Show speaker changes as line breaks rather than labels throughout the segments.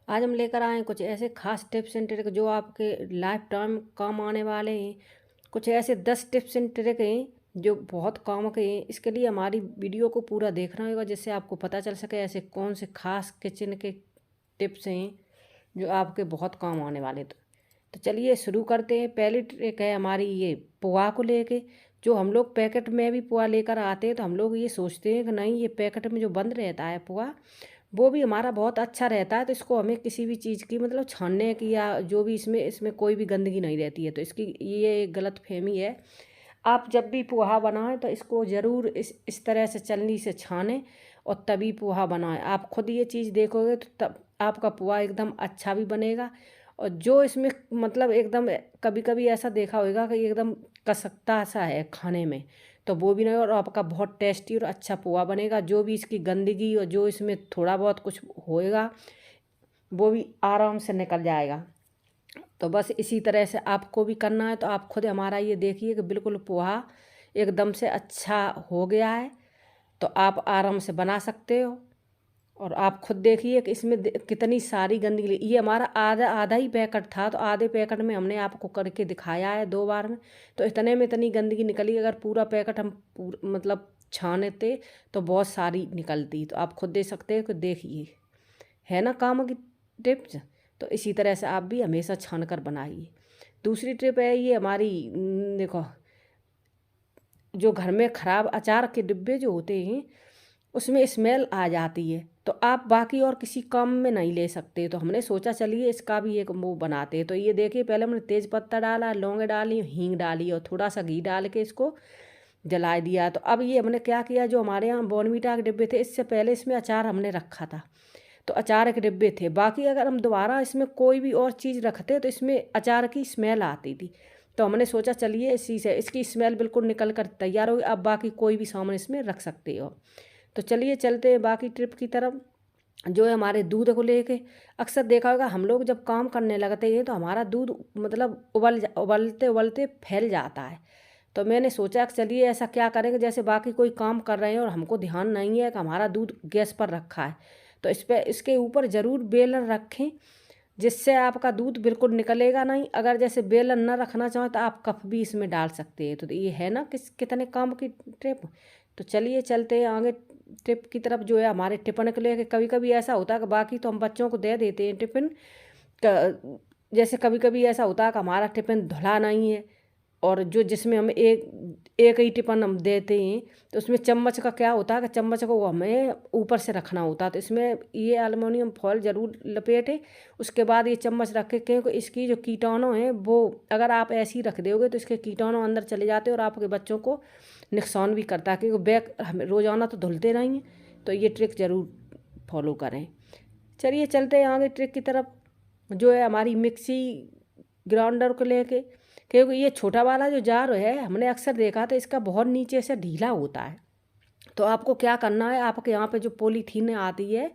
आज हम लेकर आए हैं कुछ ऐसे खास टिप्स एंड ट्रिक जो आपके लाइफ टाइम काम आने वाले हैं। कुछ ऐसे 10 टिप्स एंड ट्रिक हैं जो बहुत काम के हैं। इसके लिए हमारी वीडियो को पूरा देखना होगा जिससे आपको पता चल सके ऐसे कौन से खास किचन के टिप्स हैं जो आपके बहुत काम आने वाले। तो चलिए शुरू करते हैं। पहली ट्रिक है हमारी ये पोहा को लेके। जो हम लोग पैकेट में भी पोहा लेकर आते हैं तो हम लोग ये सोचते हैं कि नहीं, ये पैकेट में जो बंद रहता है पोहा वो भी हमारा बहुत अच्छा रहता है, तो इसको हमें किसी भी चीज़ की मतलब छानने की या जो भी इसमें कोई भी गंदगी नहीं रहती है। तो इसकी ये एक गलत फहमी है। आप जब भी पोहा बनाएं तो इसको ज़रूर इस तरह से छलनी से छानें और तभी पोहा बनाएं। आप खुद ये चीज़ देखोगे तो तब आपका पोहा एकदम अच्छा भी बनेगा। और जो इसमें मतलब एकदम कभी कभी ऐसा देखा होगा कि एकदम कसकता सा है खाने में, तो वो भी नहीं, और आपका बहुत टेस्टी और अच्छा पोहा बनेगा। जो भी इसकी गंदगी और जो इसमें थोड़ा बहुत कुछ होएगा वो भी आराम से निकल जाएगा। तो बस इसी तरह से आपको भी करना है। तो आप खुद हमारा ये देखिए कि बिल्कुल पोहा एकदम से अच्छा हो गया है, तो आप आराम से बना सकते हो। और आप खुद देखिए कि इसमें कितनी सारी गंदगी ये हमारा आधा आधा ही पैकेट था, तो आधे पैकेट में हमने आपको करके दिखाया है 2 बार में। तो इतने में इतनी गंदगी निकली, अगर पूरा पैकेट हम मतलब छानते तो बहुत सारी निकलती। तो आप खुद देख सकते हो कि देखिए है ना काम की टिप्स। तो इसी तरह से आप भी हमेशा छान कर बनाइए। दूसरी टिप है ये हमारी देखो, जो घर में ख़राब अचार के डिब्बे जो होते हैं उसमें स्मेल आ जाती है, तो आप बाकी और किसी काम में नहीं ले सकते। तो हमने सोचा चलिए इसका भी एक वो बनाते हैं। तो ये देखिए, पहले हमने तेज पत्ता डाला, लौंग डाली, हींग डाली और थोड़ा सा घी डाल के इसको जला दिया। तो अब ये हमने क्या किया, जो हमारे यहाँ बॉर्नवीटा के डिब्बे थे इससे पहले इसमें अचार हमने रखा था, तो अचार के डिब्बे थे। बाकी अगर हम दोबारा इसमें कोई भी और चीज़ रखते तो इसमें अचार की स्मेल आती थी। तो हमने सोचा चलिए इसी से इसकी स्मेल बिल्कुल निकल कर तैयार होगी, अब बाकी कोई भी सामान इसमें रख सकते हो। तो चलिए चलते हैं बाकी ट्रिप की तरफ, जो है हमारे दूध को लेके। अक्सर देखा होगा हम लोग जब काम करने लगते हैं तो हमारा दूध मतलब उबलते उबलते फैल जाता है। तो मैंने सोचा कि चलिए ऐसा क्या करेंगे, जैसे बाकी कोई काम कर रहे हैं और हमको ध्यान नहीं है कि हमारा दूध गैस पर रखा है, तो इस पर इसके ऊपर ज़रूर बेलन रखें जिससे आपका दूध बिल्कुल निकलेगा नहीं। अगर जैसे बेलन ना रखना चाहो तो आप कप भी इसमें डाल सकते हैं। तो ये है ना कितने काम की ट्रिप। तो चलिए चलते हैं आगे ट्रिप की तरफ, जो है हमारे टिफिन के लिए। कभी कभी ऐसा होता है कि बाकी तो हम बच्चों को दे देते हैं टिफिन जैसे कभी कभी ऐसा होता है कि हमारा टिफिन धुला नहीं है, और जो जिसमें हम एक एक ही टिफिन हम देते हैं तो उसमें चम्मच का क्या होता है कि चम्मच को हमें ऊपर से रखना होता है। तो इसमें ये एलुमिनियम फॉइल ज़रूर लपेटें, उसके बाद ये चम्मच रखें, क्योंकि इसकी जो कीटाणु हैं वो अगर आप ऐसे ही रख दोगे तो इसके कीटाणु अंदर चले जाते हैं और आपके बच्चों को नुकसान भी करता है, क्योंकि बैग हमें रोज़ाना तो धुलते नहीं हैं। तो ये ट्रिक ज़रूर फॉलो करें। चलिए चलते हैं आगे ट्रिक की तरफ, जो है हमारी मिक्सी ग्राइंडर को लेके। क्योंकि ये छोटा वाला जो जार है हमने अक्सर देखा था इसका बहुत नीचे से ढीला होता है। तो आपको क्या करना है, आपके यहाँ पे जो पॉलीथीन आती है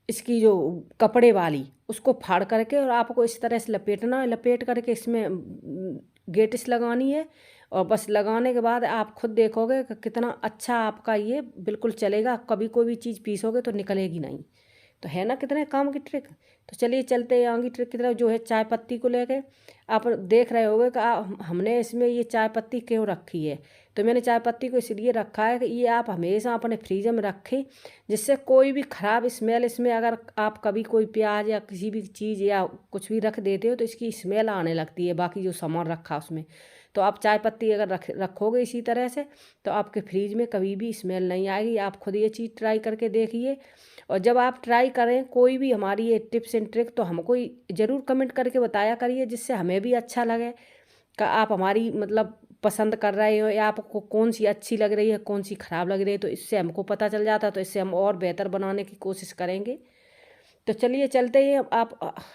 इसकी जो कपड़े वाली, उसको फाड़ करके और आपको इस तरह से लपेटना है। लपेट करके इसमें गेटिस लगानी है, और बस लगाने के बाद आप खुद देखोगे कि कितना अच्छा आपका ये बिल्कुल चलेगा। कभी कोई भी चीज़ पीसोगे तो निकलेगी नहीं। तो है ना कितने काम की ट्रिक। तो चलिए चलते हैं आगे ट्रिक की तरफ, जो है चाय पत्ती को लेके। आप देख रहे होगे कि हमने इसमें ये चाय पत्ती क्यों रखी है। तो मैंने चाय पत्ती को इसलिए रखा है कि ये आप हमेशा अपने फ्रीज में रखें, जिससे कोई भी ख़राब स्मेल इसमें, अगर आप कभी कोई प्याज या किसी भी चीज़ या कुछ भी रख देते हो तो इसकी स्मेल आने लगती है बाकी जो सामान रखा उसमें। तो आप चाय पत्ती अगर रखोगे इसी तरह से तो आपके फ्रीज में कभी भी स्मेल नहीं आएगी। आप खुद ये चीज़ ट्राई करके देखिए। और जब आप ट्राई करें कोई भी हमारी ये टिप्स एंड ट्रिक, तो हमको ज़रूर कमेंट करके बताया करिए, जिससे हमें भी अच्छा लगे कि आप हमारी मतलब पसंद कर रहे हो या आपको कौन सी अच्छी लग रही है, कौन सी ख़राब लग रही है। तो इससे हमको पता चल जाता, तो इससे हम और बेहतर बनाने की कोशिश करेंगे। तो चलिए चलते हैं। आप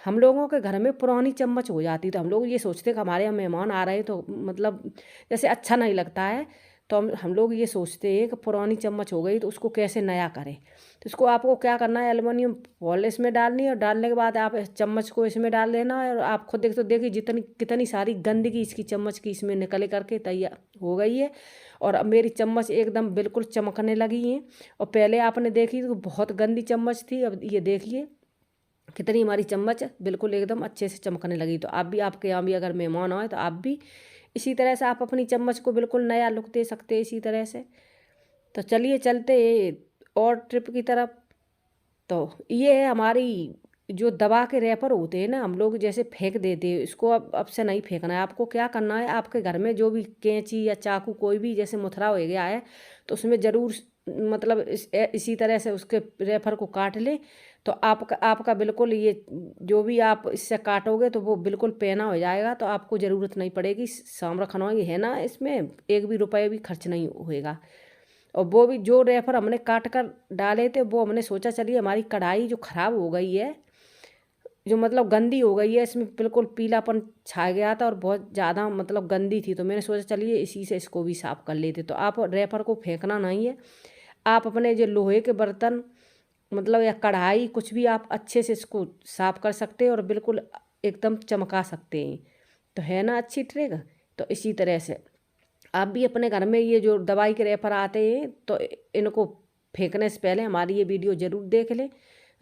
हम लोगों के घर में पुरानी चम्मच हो जाती, तो हम लोग ये सोचते कि हमारे यहाँ मेहमान आ रहे हैं तो मतलब जैसे अच्छा नहीं लगता है, तो हम लोग ये सोचते हैं कि पुरानी चम्मच हो गई तो उसको कैसे नया करें। तो इसको आपको क्या करना है, एलुमिनियम फॉइल इसमें डालनी है, और डालने के बाद आप इस चम्मच को इसमें डाल देना है। और आप खुद देख तो देखिए जितनी कितनी सारी गंदगी इसकी चम्मच की इसमें निकल करके तैयार हो गई है। और अब मेरी चम्मच एकदम बिल्कुल चमकने लगी है। और पहले आपने देखी तो बहुत गंदी चम्मच थी, अब ये देखिए कितनी हमारी चम्मच बिल्कुल एकदम अच्छे से चमकने लगी। तो आप भी, आपके यहाँ भी अगर मेहमान आए तो आप भी इसी तरह से आप अपनी चम्मच को बिल्कुल नया लुक दे सकते हैं इसी तरह से। तो चलिए चलते और ट्रिप की तरफ। तो ये है हमारी जो दवा के रैपर होते हैं ना, हम लोग जैसे फेंक देते हैं, इसको अब से नहीं फेंकना है। आपको क्या करना है, आपके घर में जो भी कैंची या चाकू कोई भी जैसे मुथरा हो गया है तो उसमें ज़रूर मतलब इसी तरह से उसके रेफर को काट ले। तो आपका आपका बिल्कुल ये जो भी आप इससे काटोगे तो वो बिल्कुल पैना हो जाएगा। तो आपको ज़रूरत नहीं पड़ेगी सांभर खनौई है ना, इसमें एक भी रुपये भी खर्च नहीं होएगा। और वो भी जो रेफर हमने काट कर डाले थे वो हमने सोचा चलिए हमारी कढ़ाई जो ख़राब हो गई है, जो मतलब गंदी हो गई है, इसमें बिल्कुल पीलापन छा गया था और बहुत ज़्यादा मतलब गंदी थी। तो मैंने सोचा चलिए इसी से इसको भी साफ़ कर लेते। तो आप रेफर को फेंकना नहीं है, आप अपने जो लोहे के बर्तन मतलब या कढ़ाई कुछ भी आप अच्छे से इसको साफ़ कर सकते हैं और बिल्कुल एकदम चमका सकते हैं। तो है ना अच्छी ट्रिक। तो इसी तरह से आप भी अपने घर में ये जो दवाई के रेफर आते हैं तो इनको फेंकने से पहले हमारी ये वीडियो ज़रूर देख लें,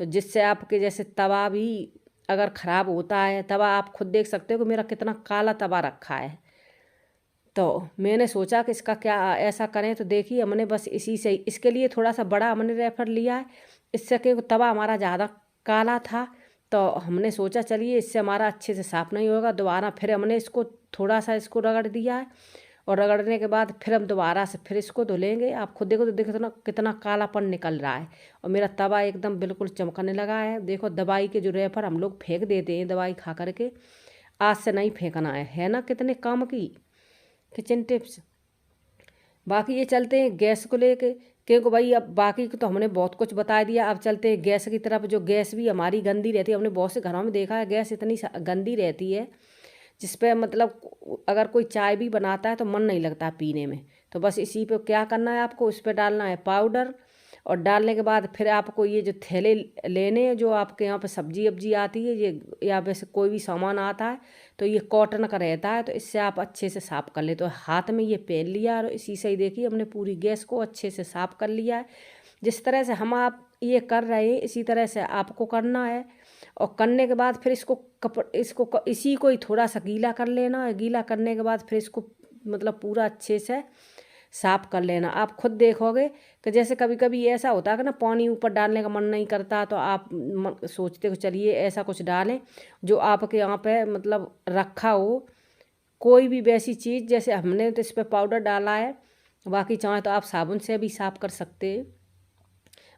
जिससे आपके जैसे तवा भी अगर ख़राब होता है, तवा आप खुद देख सकते हो कि मेरा कितना काला तवा रखा है। तो मैंने सोचा कि इसका क्या ऐसा करें, तो देखिए हमने बस इसी से इसके लिए थोड़ा सा बड़ा हमने रेफर लिया है, इससे कि तवा हमारा ज़्यादा काला था। तो हमने सोचा चलिए इससे हमारा अच्छे से साफ़ नहीं होगा। दोबारा फिर हमने इसको थोड़ा सा इसको रगड़ दिया है और रगड़ने के बाद फिर हम दोबारा से फिर इसको धुलेंगे। आप खुद देखो तो देखो कितना कितना कालापन निकल रहा है और मेरा तवा एकदम बिल्कुल चमकने लगा है। देखो दवाई के जो रेफर हम लोग फेंक देते हैं दवाई खा करके, आज से नहीं फेंकना है ना। कितने काम की किचन टिप्स। बाकी ये चलते हैं गैस को लेके, क्योंकि भाई अब बाकी को तो हमने बहुत कुछ बता दिया। अब चलते हैं गैस की तरफ। जो गैस भी हमारी गंदी रहती है, हमने बहुत से घरों में देखा है गैस इतनी गंदी रहती है जिस पे मतलब अगर कोई चाय भी बनाता है तो मन नहीं लगता पीने में। तो बस इसी पे क्या करना है, आपको इस पर डालना है पाउडर। और डालने के बाद फिर आपको ये जो थैले लेने हैं, जो आपके यहाँ पे सब्जी वब्जी आती है ये या वैसे कोई भी सामान आता है तो ये कॉटन का रहता है, तो इससे आप अच्छे से साफ़ कर ले। तो हाथ में ये पहन लिया और इसी से ही देखिए हमने पूरी गैस को अच्छे से साफ़ कर लिया है। जिस तरह से हम आप ये कर रहे हैं इसी तरह से आपको करना है। और करने के बाद फिर इसको इसी को ही थोड़ा सा गीला कर लेना है। गीला करने के बाद फिर इसको मतलब पूरा अच्छे से साफ़ कर लेना। आप खुद देखोगे कि जैसे कभी कभी ऐसा होता है कि ना पानी ऊपर डालने का मन नहीं करता, तो आप सोचते हो चलिए ऐसा कुछ डालें जो आपके यहाँ पे मतलब रखा हो, कोई भी वैसी चीज़। जैसे हमने तो इस पर पाउडर डाला है, बाकी चाहें तो आप साबुन से भी साफ़ कर सकते हैं।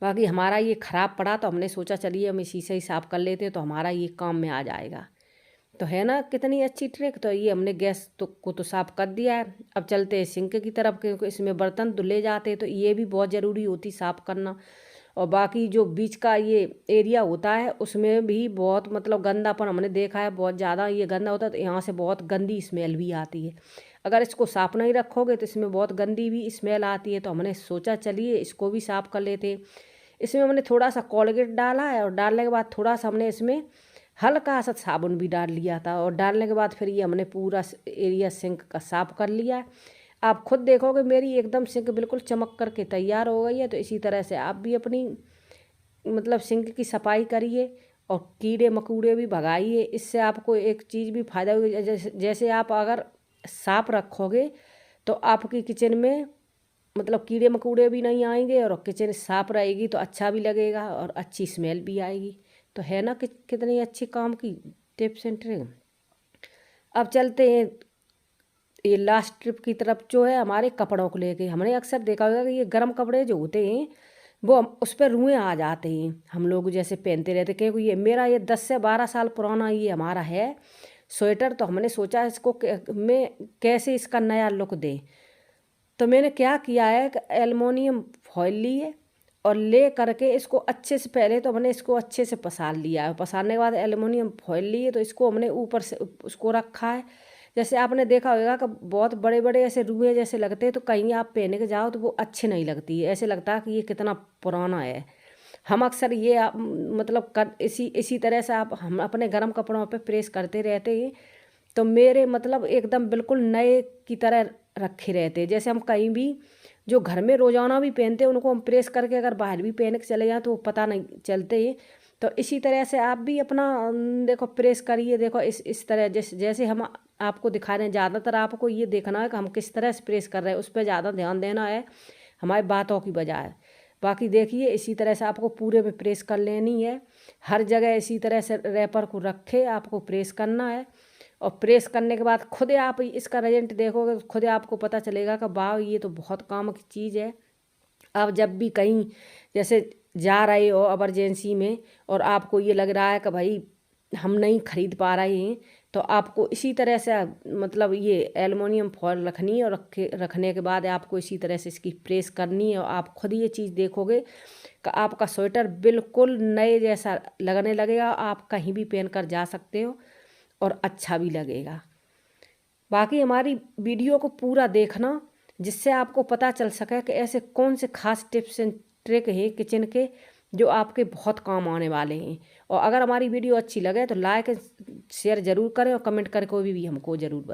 बाकी हमारा ये ख़राब पड़ा तो हमने सोचा चलिए हम इसी से ही साफ़ कर लेते हैं तो हमारा ये काम में आ जाएगा। तो है ना कितनी अच्छी ट्रिक। तो ये हमने गैस को तो साफ़ कर दिया है। अब चलते हैं सिंक की तरफ, क्योंकि इसमें बर्तन धुले जाते हैं तो ये भी बहुत ज़रूरी होती साफ़ करना। और बाकी जो बीच का ये एरिया होता है उसमें भी बहुत मतलब गंदापन हमने देखा है, बहुत ज़्यादा ये गंदा होता है। तो यहाँ से बहुत गंदी स्मेल भी आती है। अगर इसको साफ़ नहीं रखोगे तो इसमें बहुत गंदी भी स्मेल आती है। तो हमने सोचा चलिए इसको भी साफ़ कर लेते। इसमें हमने थोड़ा सा कोलगेट डाला है और डालने के बाद थोड़ा सा हमने इसमें हल्का सा साबुन भी डाल लिया था। और डालने के बाद फिर ये हमने पूरा एरिया सिंक का साफ़ कर लिया है। आप खुद देखोगे मेरी एकदम सिंक बिल्कुल चमक करके तैयार हो गई है। तो इसी तरह से आप भी अपनी मतलब सिंक की सफाई करिए और कीड़े मकोड़े भी भगाइए। इससे आपको एक चीज़ भी फ़ायदा होगा, जैसे आप अगर साफ़ रखोगे तो आपकी किचन में मतलब कीड़े मकोड़े भी नहीं आएंगे और किचन साफ़ रहेगी तो अच्छा भी लगेगा और अच्छी स्मेल भी आएगी। तो है ना कितनी अच्छी काम की टिप्स एंड ट्रिक। अब चलते हैं ये लास्ट ट्रिप की तरफ, जो है हमारे कपड़ों को लेके। हमने अक्सर देखा होगा कि ये गर्म कपड़े जो होते हैं वो उस पर रुएँ आ जाते हैं, हम लोग जैसे पहनते रहते। क्योंकि ये मेरा ये 10 से 12 साल पुराना ये हमारा है स्वेटर। तो हमने सोचा इसको मैं कैसे इसका नया लुक दें। तो मैंने क्या किया है कि एलुमिनियम फॉइल ली है और ले करके इसको अच्छे से पहले तो हमने इसको अच्छे से पसार लिया है। पसारने के बाद एलुमिनियम फॉइल लिए तो इसको हमने ऊपर से उसको रखा है। जैसे आपने देखा होगा कि बहुत बड़े बड़े ऐसे रुए जैसे लगते हैं, तो कहीं आप पहने के जाओ तो वो अच्छे नहीं लगती है, ऐसे लगता है कि ये कितना पुराना है। हम अक्सर ये मतलब इसी तरह से हम अपने गर्म कपड़ों पे प्रेस करते रहते हैं। तो मेरे मतलब एकदम बिल्कुल नए की तरह रखे रहते हैं। जैसे हम कहीं भी जो घर में रोज़ाना भी पहनते हैं उनको हम प्रेस करके अगर बाहर भी पहन के चले जाएँ तो वो पता नहीं चलते हैं। तो इसी तरह से आप भी अपना देखो प्रेस करिए। देखो इस तरह जैसे जैसे हम आपको दिखा रहे हैं, ज़्यादातर आपको ये देखना है कि हम किस तरह से प्रेस कर रहे हैं, उस पर ज़्यादा ध्यान देना है हमारी बातों की बजाय। बाकी देखिए इसी तरह से आपको पूरे में प्रेस कर लेनी है, हर जगह इसी तरह से रैपर को रखे आपको प्रेस करना है। और प्रेस करने के बाद खुद आप इसका रिजल्ट देखोगे तो खुद आपको पता चलेगा कि वाह ये तो बहुत काम की चीज़ है। आप जब भी कहीं जैसे जा रहे हो इमरजेंसी में और आपको ये लग रहा है कि भाई हम नहीं खरीद पा रहे हैं, तो आपको इसी तरह से मतलब ये एलुमिनियम फॉयल रखनी है और रखने के बाद आपको इसी तरह से इसकी प्रेस करनी है। और आप खुद ये चीज़ देखोगे कि आपका स्वेटर बिल्कुल नए जैसा लगने लगेगा, आप कहीं भी पहन कर जा सकते हो और अच्छा भी लगेगा। बाकी हमारी वीडियो को पूरा देखना, जिससे आपको पता चल सके कि ऐसे कौन से खास टिप्स एंड ट्रिक हैं किचन के जो आपके बहुत काम आने वाले हैं। और अगर हमारी वीडियो अच्छी लगे तो लाइक शेयर ज़रूर करें और कमेंट करके भी हमको ज़रूर बताएं।